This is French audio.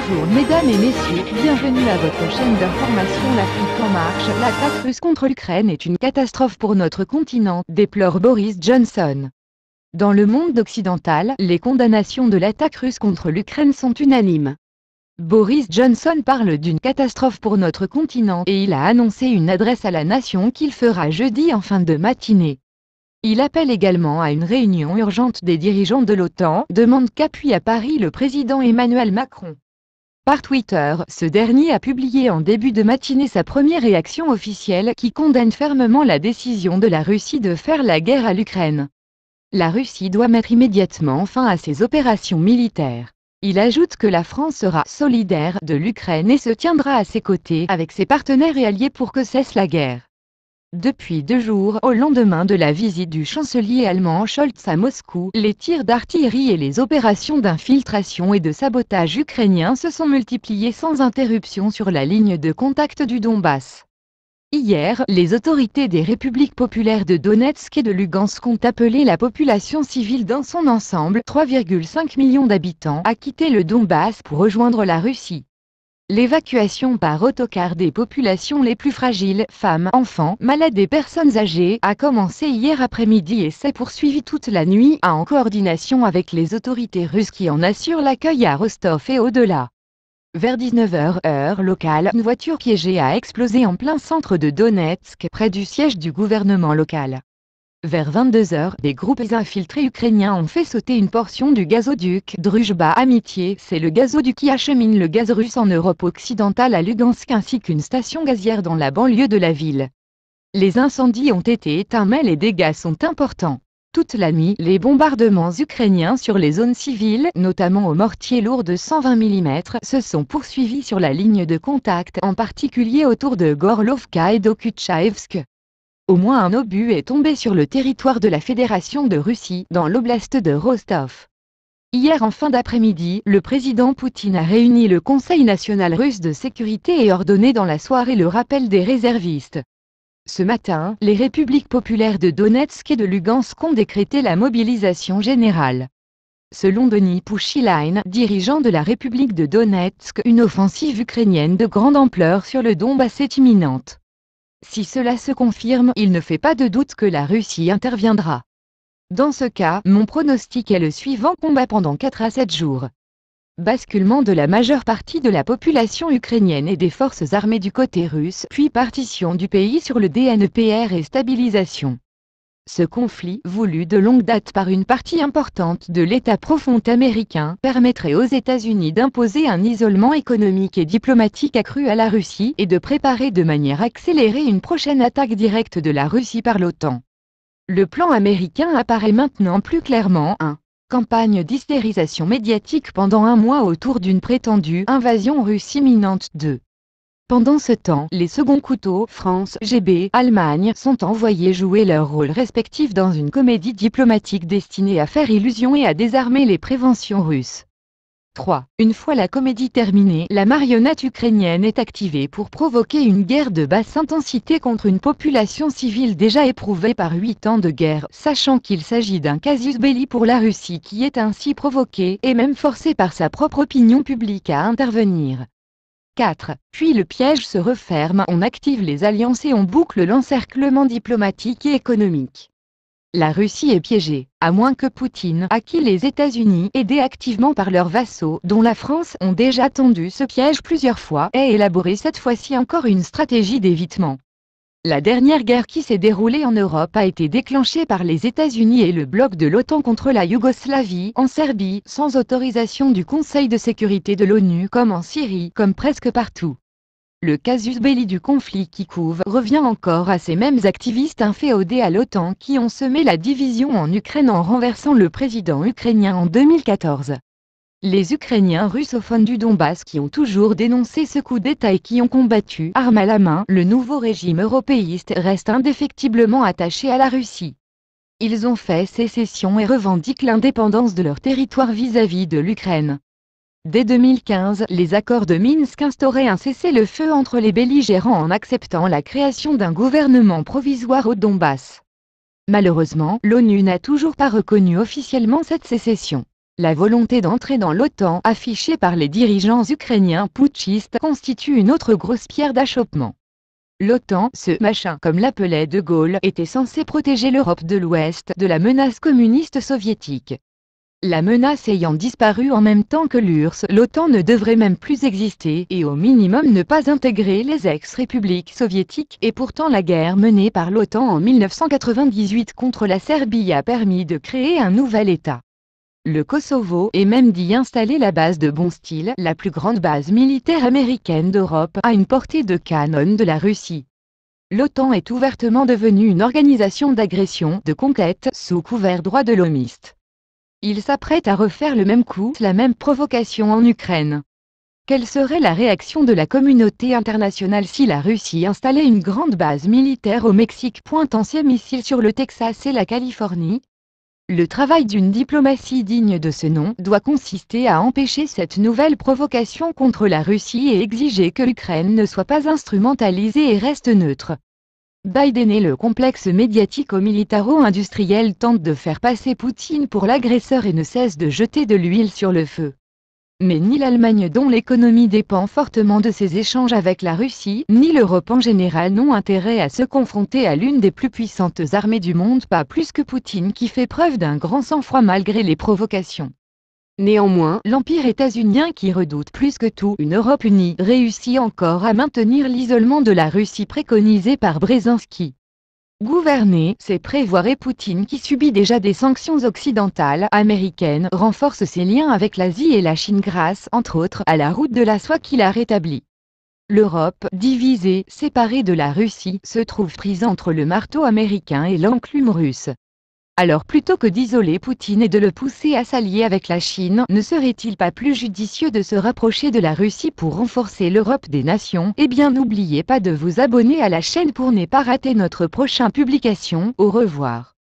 Bonjour mesdames et messieurs, bienvenue à votre chaîne d'information L'Afrique en marche. L'attaque russe contre l'Ukraine est une catastrophe pour notre continent, déplore Boris Johnson. Dans le monde occidental, les condamnations de l'attaque russe contre l'Ukraine sont unanimes. Boris Johnson parle d'une catastrophe pour notre continent et il a annoncé une adresse à la nation qu'il fera jeudi en fin de matinée. Il appelle également à une réunion urgente des dirigeants de l'OTAN, demande qu'appuie à Paris le président Emmanuel Macron. Par Twitter, ce dernier a publié en début de matinée sa première réaction officielle qui condamne fermement la décision de la Russie de faire la guerre à l'Ukraine. La Russie doit mettre immédiatement fin à ses opérations militaires. Il ajoute que la France sera solidaire de l'Ukraine et se tiendra à ses côtés avec ses partenaires et alliés pour que cesse la guerre. Depuis 2 jours, au lendemain de la visite du chancelier allemand Scholz à Moscou, les tirs d'artillerie et les opérations d'infiltration et de sabotage ukrainiens se sont multipliés sans interruption sur la ligne de contact du Donbass. Hier, les autorités des républiques populaires de Donetsk et de Lugansk ont appelé la population civile dans son ensemble, 3,5 millions d'habitants, à quitter le Donbass pour rejoindre la Russie. L'évacuation par autocar des populations les plus fragiles, femmes, enfants, malades et personnes âgées, a commencé hier après-midi et s'est poursuivie toute la nuit, en coordination avec les autorités russes qui en assurent l'accueil à Rostov et au-delà. Vers 19h, heure locale, une voiture piégée a explosé en plein centre de Donetsk, près du siège du gouvernement local. Vers 22h, des groupes infiltrés ukrainiens ont fait sauter une portion du gazoduc Druzhba Amitié, c'est le gazoduc qui achemine le gaz russe en Europe occidentale à Lugansk ainsi qu'une station gazière dans la banlieue de la ville. Les incendies ont été éteints mais les dégâts sont importants. Toute la nuit, les bombardements ukrainiens sur les zones civiles, notamment aux mortiers lourds de 120 mm, se sont poursuivis sur la ligne de contact, en particulier autour de Gorlovka et d'Okutchaïevsk. Au moins un obus est tombé sur le territoire de la Fédération de Russie, dans l'oblast de Rostov. Hier en fin d'après-midi, le président Poutine a réuni le Conseil national russe de sécurité et ordonné dans la soirée le rappel des réservistes. Ce matin, les républiques populaires de Donetsk et de Lugansk ont décrété la mobilisation générale. Selon Denis Pouchiline, dirigeant de la République de Donetsk, une offensive ukrainienne de grande ampleur sur le Donbass est imminente. Si cela se confirme, il ne fait pas de doute que la Russie interviendra. Dans ce cas, mon pronostic est le suivant: combat pendant 4 à 7 jours. Basculement de la majeure partie de la population ukrainienne et des forces armées du côté russe, puis partition du pays sur le DNPR et stabilisation. Ce conflit, voulu de longue date par une partie importante de l'État profond américain, permettrait aux États-Unis d'imposer un isolement économique et diplomatique accru à la Russie et de préparer de manière accélérée une prochaine attaque directe de la Russie par l'OTAN. Le plan américain apparaît maintenant plus clairement. 1. Campagne d'hystérisation médiatique pendant 1 mois autour d'une prétendue invasion russe imminente. 2. Pendant ce temps, les seconds couteaux, France, GB, Allemagne, sont envoyés jouer leur rôle respectif dans une comédie diplomatique destinée à faire illusion et à désarmer les préventions russes. 3. Une fois la comédie terminée, la marionnette ukrainienne est activée pour provoquer une guerre de basse intensité contre une population civile déjà éprouvée par 8 ans de guerre, sachant qu'il s'agit d'un casus belli pour la Russie qui est ainsi provoquée, et même forcée par sa propre opinion publique à intervenir. 4. Puis le piège se referme, on active les alliances et on boucle l'encerclement diplomatique et économique. La Russie est piégée, à moins que Poutine, à qui les États-Unis, aidés activement par leurs vassaux, dont la France, ont déjà tendu ce piège plusieurs fois, ait élaboré cette fois-ci encore une stratégie d'évitement. La dernière guerre qui s'est déroulée en Europe a été déclenchée par les États-Unis et le bloc de l'OTAN contre la Yougoslavie, en Serbie, sans autorisation du Conseil de sécurité de l'ONU, comme en Syrie, comme presque partout. Le casus belli du conflit qui couve revient encore à ces mêmes activistes inféodés à l'OTAN qui ont semé la division en Ukraine en renversant le président ukrainien en 2014. Les Ukrainiens russophones du Donbass qui ont toujours dénoncé ce coup d'État et qui ont combattu, armes à la main, le nouveau régime européiste restent indéfectiblement attachés à la Russie. Ils ont fait sécession et revendiquent l'indépendance de leur territoire vis-à-vis de l'Ukraine. Dès 2015, les accords de Minsk instauraient un cessez-le-feu entre les belligérants en acceptant la création d'un gouvernement provisoire au Donbass. Malheureusement, l'ONU n'a toujours pas reconnu officiellement cette sécession. La volonté d'entrer dans l'OTAN affichée par les dirigeants ukrainiens putschistes constitue une autre grosse pierre d'achoppement. L'OTAN, ce machin comme l'appelait De Gaulle, était censé protéger l'Europe de l'Ouest de la menace communiste soviétique. La menace ayant disparu en même temps que l'URSS, l'OTAN ne devrait même plus exister et au minimum ne pas intégrer les ex-républiques soviétiques, et pourtant la guerre menée par l'OTAN en 1998 contre la Serbie a permis de créer un nouvel État, le Kosovo, et même d'y installer la base de Bonstil, la plus grande base militaire américaine d'Europe, à une portée de canon de la Russie. L'OTAN est ouvertement devenue une organisation d'agression, de conquête, sous couvert droit de l'homiste. Il s'apprête à refaire le même coup, la même provocation en Ukraine. Quelle serait la réaction de la communauté internationale si la Russie installait une grande base militaire au Mexique pointant ses missiles sur le Texas et la Californie? Le travail d'une diplomatie digne de ce nom doit consister à empêcher cette nouvelle provocation contre la Russie et exiger que l'Ukraine ne soit pas instrumentalisée et reste neutre. Biden et le complexe médiatico-militaro-industriel tentent de faire passer Poutine pour l'agresseur et ne cessent de jeter de l'huile sur le feu. Mais ni l'Allemagne, dont l'économie dépend fortement de ses échanges avec la Russie, ni l'Europe en général n'ont intérêt à se confronter à l'une des plus puissantes armées du monde, pas plus que Poutine qui fait preuve d'un grand sang-froid malgré les provocations. Néanmoins, l'Empire états-unien, qui redoute plus que tout une Europe unie, réussit encore à maintenir l'isolement de la Russie préconisé par Brzezinski. Gouverner, c'est prévoir, et Poutine, qui subit déjà des sanctions occidentales, américaines, renforce ses liens avec l'Asie et la Chine grâce, entre autres, à la route de la soie qu'il a rétablie. L'Europe, divisée, séparée de la Russie, se trouve prise entre le marteau américain et l'enclume russe. Alors plutôt que d'isoler Poutine et de le pousser à s'allier avec la Chine, ne serait-il pas plus judicieux de se rapprocher de la Russie pour renforcer l'Europe des nations? Eh bien, n'oubliez pas de vous abonner à la chaîne pour ne pas rater notre prochaine publication. Au revoir.